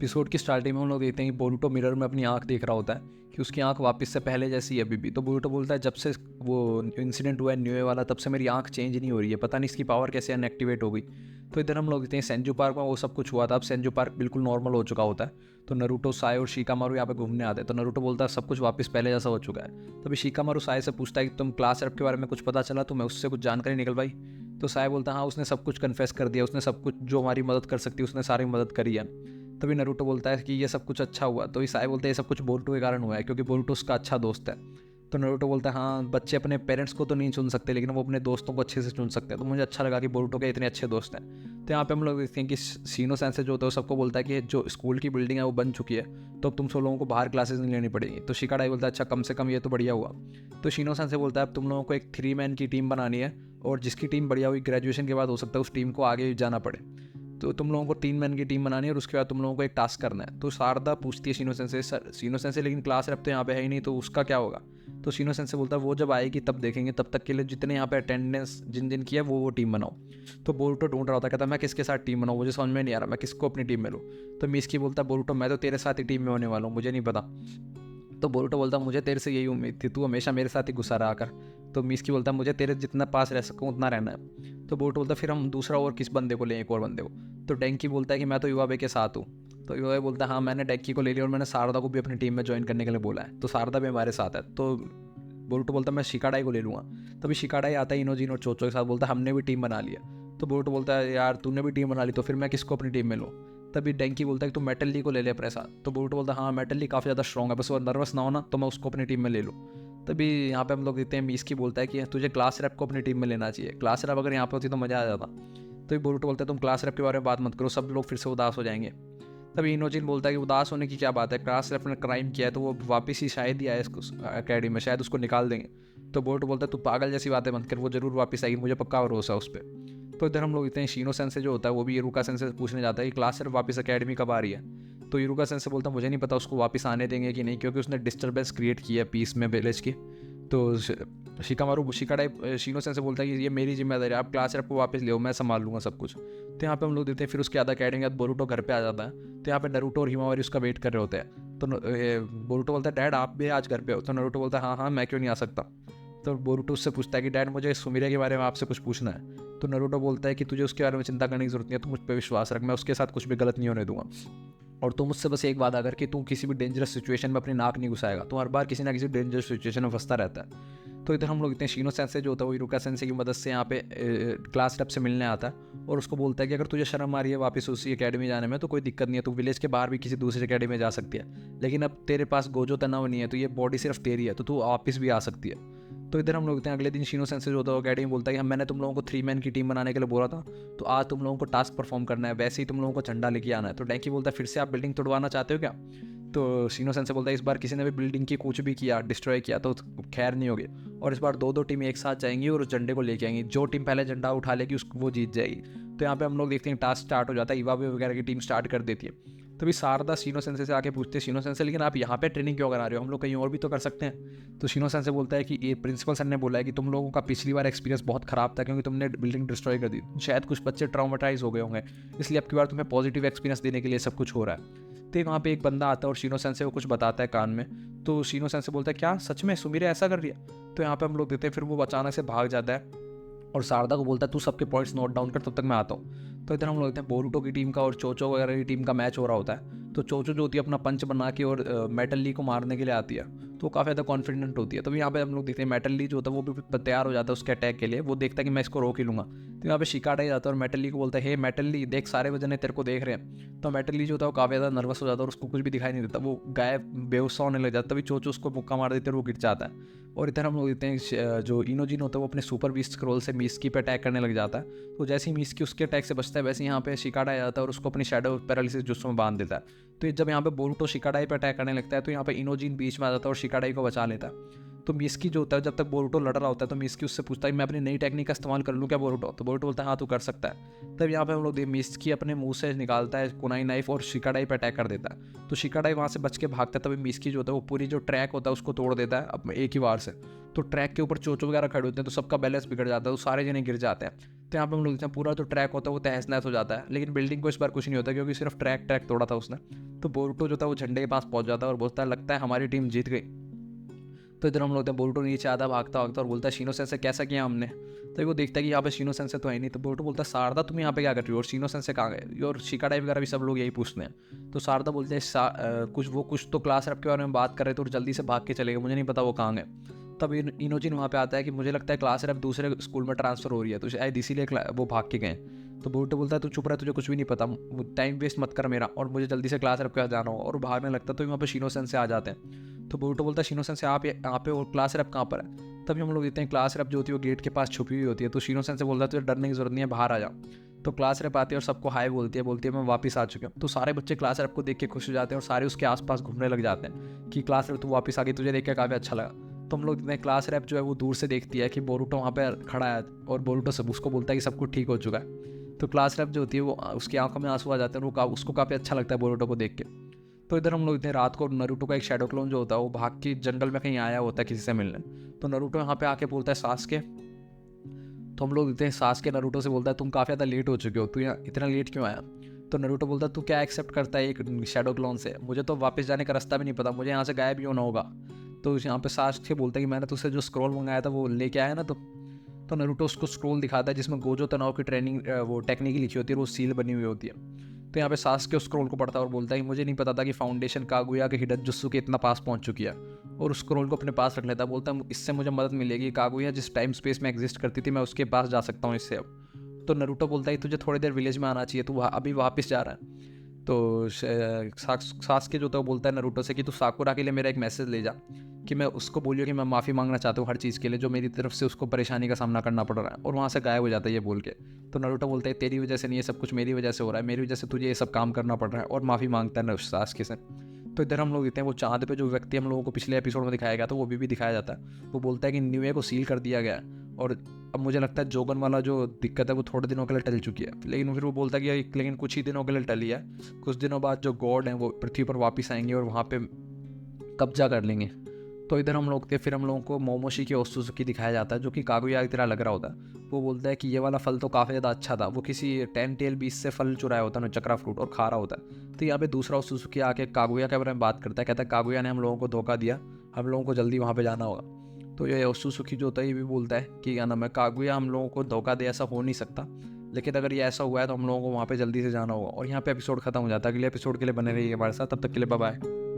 Episode की starting में हम लोग देखते हैं कि बोरुटो मिरर में अपनी आंख देख रहा होता है कि उसकी आंख वापस से पहले जैसी है अभी भी। तो बोरुटो बोलता है जब से वो इंसिडेंट हुआ है न्यूए वाला तब से मेरी आंख चेंज नहीं हो रही है, पता नहीं इसकी पावर कैसे अनएक्टिवेट हो गई। तो इधर हम लोग देखते हैं सेंजू पार्क में वो सब कुछ हुआ था, अब सेंजू पार्क बिल्कुल नॉर्मल हो चुका होता है। तो नरूटो, साय और शिकामारू यहाँ पे घूमने आते हैं। तो नरूटो बोलता है सब कुछ वापस पहले जैसा हो चुका है। तभी शिकामारू साय से पूछता है कि तुम क्लास रेप के बारे में कुछ पता चला, तुम्हें उससे कुछ जानकारी निकल पाई। तो साय बोलता है हाँ, उसने सब कुछ कन्फेस कर दिया, उसने सब कुछ जो हमारी मदद कर सकती है उसने सारी मदद करी है। तभी नरूटो बोलता है कि ये सब कुछ अच्छा हुआ। तो साय बोलते हैं ये सब कुछ बोरुटो के कारण हुआ है क्योंकि बोरुटो उसका अच्छा दोस्त है। तो नरूटो बोलता है हाँ, बच्चे अपने पेरेंट्स को तो नहीं चुन सकते लेकिन वो अपने दोस्तों को अच्छे से चुन सकते हैं। तो मुझे अच्छा लगा कि बोरुटो के इतने अच्छे दोस्त हैं। तो यहाँ पे हम लोग देखते हैं कि सीनो सेंसे जो होता है वो सबको बोलता है कि जो स्कूल की बिल्डिंग है वो बन चुकी है, तो अब तुम सब लोगों को बाहर क्लासेस नहीं लेनी पड़ेगी। तो शिकाडाई बोलता है अच्छा, कम से कम ये तो बढ़िया हुआ। तो शीनो सेंसे बोलता है अब तुम लोगों को एक 3 मैन की टीम बनानी है और जिसकी टीम बढ़िया हुई ग्रेजुएशन के बाद हो सकता है उस टीम को आगे जाना पड़े। तो तुम लोगों को 3 मैन की टीम बनानी है और उसके बाद तुम लोगों को एक टास्क करना है। तो शारदा पूछती है शीनो सेंसे, सर शीनो सेंसे लेकिन क्लास रेप तो यहाँ पे है ही नहीं, तो उसका क्या होगा। तो शीनो सेंसे बोलता है वो जब आएगी तब देखेंगे, तब तक के लिए जितने यहाँ पे अटेंडेंस जिन जिन की है वो टीम बनाओ। तो बोरुटो ढूंढ रहा होता है, कहता है मैं किसके साथ टीम बनाऊँ, मुझे समझ में नहीं आ रहा मैं किसको अपनी टीम में लूँ। तो मिस्की बोलता है बोरुटो मैं तो तेरे साथ ही टीम में होने वाला हूँ, मुझे नहीं पता। तो बोरुटो बोलता मुझे तेरे से यही उम्मीद थी, तू हमेशा मेरे साथ ही घुसा रहा कर। तो मिस्की बोलता मुझे तेरे जितना पास रह सकूँ उतना रहना है। तो बोरुटो बोलता फिर हम दूसरा और किस बंदे को लें, एक और बंदे को। तो डेंकी बोलता है कि मैं तो युवाबे के साथ हूँ। तो युवाबे बोलता है हाँ, मैंने डेंकी को ले लिया और मैंने शारदा को भी अपनी टीम में ज्वाइन करने के लिए बोला है, तो शारदा भी हमारे साथ है। तो बोरुटो बोलता मैं शिकाडाई को ले लूँगा। तभी शिकाडाई आता है इनोजिन और चोचो के साथ, बोलता हमने भी टीम बना लिया। तो बोरुटो बोलता है यार तूने भी टीम बना ली तो फिर मैं किसको अपनी टीम में लूँ। तभी डेंकी बोलता है कि तू मेटल ली को ले ले अपने साथ। तो बोरुटो बोलता है हाँ, मेटल ली काफ़ी ज़्यादा स्ट्रॉन्ग है, बस वो नर्वस ना हो ना तो मैं उसको अपनी टीम में ले लूँ। तभी यहाँ पे हम लोग देखते हैं मिस्की बोलता है कि तुझे क्लास रैप को अपनी टीम में लेना चाहिए, क्लास रैप अगर यहाँ पे होती तो मज़ा आ जाता। तो बोरुटो बोलता है तुम क्लास रैप के बारे में बात मत करो, सब लोग फिर से उदास हो जाएंगे। तभी इनोजिन बोलता है कि उदास होने की क्या बात है, क्लास रैप ने क्राइम किया है तो वो वापस ही शायद ही आया इसको अकेडमी में, शायद उसको निकाल देंगे। तो बोरुटो बोलता है तू पागल जैसी बातें मत कर, वो जरूर वापस आएगी, मुझे पक्का भरोसा है उस पर। तो इधर हम लोग इतने शीनो सेंसे जो होता है वो भी इरुका सेंसे से पूछने जाता है कि क्लास रैप वापस अकेडमी कब आ रही है। तो इरुका सेंसे बोलता है मुझे नहीं पता उसको वापस आने देंगे कि नहीं, क्योंकि उसने डिस्टर्बेंस क्रिएट की है पीस में विलेज की। तो शिकामारू शिकाडाई शीनो सेंसे बोलता है कि ये मेरी जिम्मेदारी है, आप क्लास रैप को वापस ले, मैं संभाल लूँगा सब कुछ। तो यहाँ पे हम लोग देखते हैं फिर उसके बाद अकेडमी के बाद बोरुटो घर पे आ जाता है। तो यहाँ पे नरूटो और हिमावारी उसका वेट कर रहे होते हैं। तो बोरुटो बोलता है डैड आप भी आज घर पे हो। तो नरूटो बोलता है हाँ हाँ, मैं क्यों नहीं आ सकता। तो बोरुटो उससे पूछता है कि डैड मुझे सुमिरा के बारे में आपसे कुछ पूछना है। तो नरूटो बोलता है कि तुझे उसके बारे में चिंता करने की जरूरत नहीं है, तू मुझ पर विश्वास रख, मैं उसके साथ कुछ भी गलत नहीं होने दूंगा। और तू मुझसे बस एक वादा कर कि तू किसी भी डेंजरस सिचुएशन में अपनी नाक नहीं घुसाएगा, तू हर बार किसी ना किसी डेंजरस सिचुएशन में फंसता रहता है। तो इधर हम लोग इतने शीनो सेंसे जो होता है वो इरुका सेंसे की मदद से यहाँ पे क्लास रैप से मिलने आता है और उसको बोलता है कि अगर तुझे शर्म आ रही है वापस उसी एकेडमी जाने में तो कोई दिक्कत नहीं है, तू विलेज के बाहर भी किसी दूसरी एकेडमी में जा सकती है, लेकिन अब तेरे पास गोजो तनाव नहीं है तो ये बॉडी सिर्फ तेरी है, तो तू वापस भी आ सकती है। तो इधर हम लोग देखते हैं अगले दिन शीनो सेंसे जो होता है अकेडमी बोलता है कि मैंने तुम लोगों को 3 मैन की टीम बनाने के लिए बोला था, तो आज तुम लोगों को टास्क परफॉर्म करना है, वैसे ही तुम लोगों को झंडा लेके आना है। तो डेंकी बोलता है फिर से आप बिल्डिंग तोड़वाना चाहते हो क्या। तो शीनो सेंसे बोलता है इस बार किसी ने भी बिल्डिंग की कुछ भी किया, डिस्ट्रॉय किया तो खैर नहीं होगी, और इस बार दो टीमें एक साथ जाएंगी और उस झंडे को लेके आएंगी, जो टीम पहले झंडा उठा लेगी उसको वो जीत जाएगी। तो यहाँ पे हम लोग देखते हैं टास्क स्टार्ट हो जाता है, इवाबे वगैरह की टीम स्टार्ट कर देती है। तभी शारदा शीनो सेंसे से आके पूछते हैं शीनो सेंसे लेकिन आप यहाँ पे ट्रेनिंग क्यों करा रहे हो, हम लोग कहीं और भी तो कर सकते हैं। तो शीनो सेंसे बोलता है कि ये प्रिंसिपल सर ने बोला है कि तुम लोगों का पिछली बार एक्सपीरियंस बहुत खराब था क्योंकि तुमने बिल्डिंग डिस्ट्रॉय कर दी, शायद कुछ बच्चे ट्राउमेटाइज हो गए होंगे, इसलिए अब की बार तुम्हें पॉजिटिव एक्सपीरियंस देने के लिए सब कुछ हो रहा है। तो वहाँ पे एक बंदा आता है और शीनो सेंसे को कुछ बताता है कान में। तो शीनो सेंसे बोलता है क्या सच में सुमिरा ऐसा कर रही है। तो यहाँ पे हम लोग देखते हैं फिर वो अचानक से भाग जाता है और शारदा को बोलता है तू सबके पॉइंट्स नोट डाउन कर, तब तक मैं आता हूँ। तो इधर हम लोग देखते हैं बोरुटो की टीम का और चोचो वगैरह की टीम का मैच हो रहा होता है। तो चोचो जो होती है अपना पंच बना के और मेटल ली को मारने के लिए आती है, तो वो काफ़ी ज़्यादा कॉन्फिडेंट होती है। तो यहाँ पे हम लोग देखते हैं मेटल ली जो होता है वो भी तैयार हो जाता है उसके अटैक के लिए, वो देखता है कि मैं इसको रोक ही लूँगा। तो यहाँ पे शिकाडा ही जाता है और मेटल ली को बोलता है हे मेटल ली देख सारे वजन तेरे को देख रहे हैं। तो मेटल ली जो होता है वो काफ़ी ज़्यादा नर्वस हो जाता है और उसको कुछ भी दिखाई नहीं देता, वो गायब बेहोश होने लग जाता है। तभी चोचो उसको मुक्का मार देते और वो गिर जाता है। और इधर हम लोग देखते हैं जो इनोजिन होता है वो अपने सुपर बीस्ट स्क्रॉल से मिस्की पे अटैक करने लग जाता है। तो जैसे ही मिस्की उसके अटैक से बचता है वैसे यहाँ पे शिकाडा आ जाता है और उसको अपनी शैडो पैरालिसिस जुस्सो में बांध देता है। तो जब यहाँ पे बोरुटो शिकाडाई पे अटैक करने लगता है तो यहाँ पे इनोजिन बीच में आ जाता है और शिकाडाई को बचा लेता है। तो मिस्की जो होता है, जब तक बोरुटो लड़ रहा होता है तो मिस्की उससे पूछता है मैं अपनी नई टेक्निक का इस्तेमाल कर लूँ क्या बोरुटो? तो बोरुटो बोलता है हाँ तू कर सकता है। तब यहाँ पे हम लोग मिस्की अपने मुंह से निकालता है कुनाई नाइफ और शिकाडाई पे अटैक कर देता है। तो शिकाडाई वहाँ से बच के भागता है, तभी मिस्की जो होता है वो पूरी जो ट्रैक होता है उसको तोड़ देता है अब एक ही वार से। तो ट्रैक के ऊपर चोचो वगैरह खड़े होते हैं तो सबका बैलेंस बिगड़ जाता है, तो सारे जने गिर जाते हैं। तो यहाँ पे हम लोग देखते हैं पूरा जो ट्रैक होता है वो तहस नहस हो जाता है, लेकिन बिल्डिंग को इस बार कुछ नहीं होता क्योंकि सिर्फ ट्रैक तोड़ा था उसने। तो बोरुटो जो था वो झंडे के पास पहुंच जाता है और बोलता है लगता है हमारी टीम जीत गई। तो इधर हम लोग बोरुटो नीचे आधा भागता और बोलता है शीनो सेंसे कैसा किया हमने? तो वो देखता है कि यहाँ पे शीनो सेंसे तो है नहीं। तो बोरुटो बोलता है शारदा तुम यहाँ पे क्या कर रही हो और शीनो सेंसे कहाँ गए? और शिकाडाई वगैरह भी सब लोग यही पूछते हैं। तो शारदा बोलते हैं कुछ तो क्लास रैप के बारे में बात कर रहे थे और जल्दी से भाग के चले गए, मुझे नहीं पता वो कहाँ गए। तब इनोजिन वहाँ पे आता है कि मुझे लगता है क्लास रैप दूसरे स्कूल में ट्रांसफर हो रही है, तो शायद इसीलिए वो भाग के गए। तो बोरुटो बोलता है तू चुप रहा, तुझे कुछ भी नहीं पता, टाइम वेस्ट मत कर मेरा, और मुझे जल्दी से क्लास रैप के पास जाना होगा। और भागने लगता तो वहाँ पे शीनो सेंसे आ जाते हैं। तो बोरुटो बोलता है शीनो सेंसे आप यहाँ पे और क्लास रैप कहाँ पर है? तभी हम लोग देखते हैं क्लास रैप जो होती है वो गेट के पास छुपी हुई होती है। तो शीनो सेंसे बोलता है तुझे डरने की जरूरत नहीं है, बाहर आ जा। तो क्लास रैप आती है और सबको हाय बोलती है मैं वापस आ चुका हूँ। तो सारे बच्चे क्लास रैप को देख के खुश हो जाते हैं और सारे उसके आसपास घूमने लग जाते हैं कि क्लास रैप तू वापस आ गई, तुझे देख के काफ़ी अच्छा लगा। तो हम लोग देखते हैं क्लास रैप जो है वो दूर से देखती है कि बोरुटो वहाँ पे खड़ा है और बोरुटो सब उसको बोलता है कि सब कुछ ठीक हो चुका है। तो क्लास रैप जो होती है वो उसकी आंखों में आंसू आ जाते हैं और वो उसको काफ़ी अच्छा लगता है बोरुटो को देख के। तो इधर हम लोग इतने रात को नरूटो का एक शैडो क्लोन जो होता है वो भाग के जंगल में कहीं आया होता है किसी से मिलने। तो नरूटो यहाँ पे आके बोलता है सास्के। तो हम लोग देखते हैं सास्के नरूटो से बोलता है तुम काफ़ी ज़्यादा लेट हो चुके हो, तू यहाँ इतना लेट क्यों आया? तो नरूटो बोलता है तू क्या एक्सेप्ट करता है एक शैडो क्लोन से? मुझे तो वापस जाने का रास्ता भी नहीं पता, मुझे यहाँ से गायब ही होना होगा। तो यहाँ पे सास्के बोलता है कि मैंने तुझसे जो स्क्रॉल मंगाया था वो लेके आया ना तो नरूटो उसको स्क्रॉल दिखाता है जिसमें गोजो तनाव की ट्रेनिंग वो टेक्निक लिखी होती है और वो सील बनी हुई होती है। तो यहाँ पे सास्के उस स्क्रॉल को पढ़ता है और बोलता है कि मुझे नहीं पता था कि फाउंडेशन कागुया के हिडन जुत्सु के इतना पास पहुंच चुकी है, और उस स्क्रॉल को अपने पास रख लेता है। बोलता है इससे मुझे मदद मिलेगी, कागुया जिस टाइम स्पेस में एग्जिस्ट करती थी मैं उसके पास जा सकता हूँ इससे अब। तो नरूटो बोलता है तुझे थोड़ी देर विलेज में आना चाहिए, तू अभी वापस जा रहा है। तो सास्के जो था वो बोलता है नरूटो से कि तू साकुरा के लिए मेरा एक मैसेज ले जा कि मैं उसको बोलियो कि मैं माफ़ी मांगना चाहता हूँ हर चीज़ के लिए जो मेरी तरफ से उसको परेशानी का सामना करना पड़ रहा है, और वहाँ से गायब हो जाता है ये बोल के। तो नरूटो बोलता है तेरी वजह से नहीं, ये सब कुछ मेरी वजह से हो रहा है, मेरी वजह से तुझे ये सब काम करना पड़ रहा है, और माफ़ी मांगता है सास्के से। तो इधर हम लोग देखते हैं वो चाँद पे जो व्यक्ति हम लोगों को पिछले एपिसोड में दिखाया गया था वो भी दिखाया जाता है। वो बोलता है कि न्यूए को सील कर दिया गया है और अब मुझे लगता है जोगन वाला जो दिक्कत है वो थोड़े दिनों के लिए टल चुकी है। लेकिन फिर वो बोलता है कि लेकिन कुछ ही दिनों के लिए टली है, कुछ दिनों बाद जो गॉड हैं वो पृथ्वी पर वापस आएंगे और वहाँ पे कब्जा कर लेंगे। तो इधर हम लोग थे, फिर हम लोगों को मोमोशी की ओत्सुजुकी दिखाया जाता है जो कि कागुया की तरह लग रहा होता है। वो बोलता है कि ये वाला फल तो काफ़ी ज़्यादा अच्छा था, वो किसी 10 टेल बीस से फल चुराया होता है ना, चक्रा फ्रूट, और खा रहा होता है। तो यहाँ पे दूसरा ओत्सुजुकी आके कागुया के बारे में बात करता है, कहता है कागुया ने हम लोगों को धोखा दिया, हम लोगों को जल्दी वहाँ पर जाना होगा। तो ये ओत्सुजुकी जो होता है ये भी बोलता है कि क्या नाम है, कागुया हम लोगों को धोखा दे ऐसा हो नहीं सकता, लेकिन अगर ये ऐसा हुआ है तो हम लोगों को वहाँ पे जल्दी से जाना होगा। और यहाँ पे एपिसोड खत्म हो जाता है। अगले एपिसोड के लिए बने रहिए हमारे साथ, तब तक के लिए बाय बाय।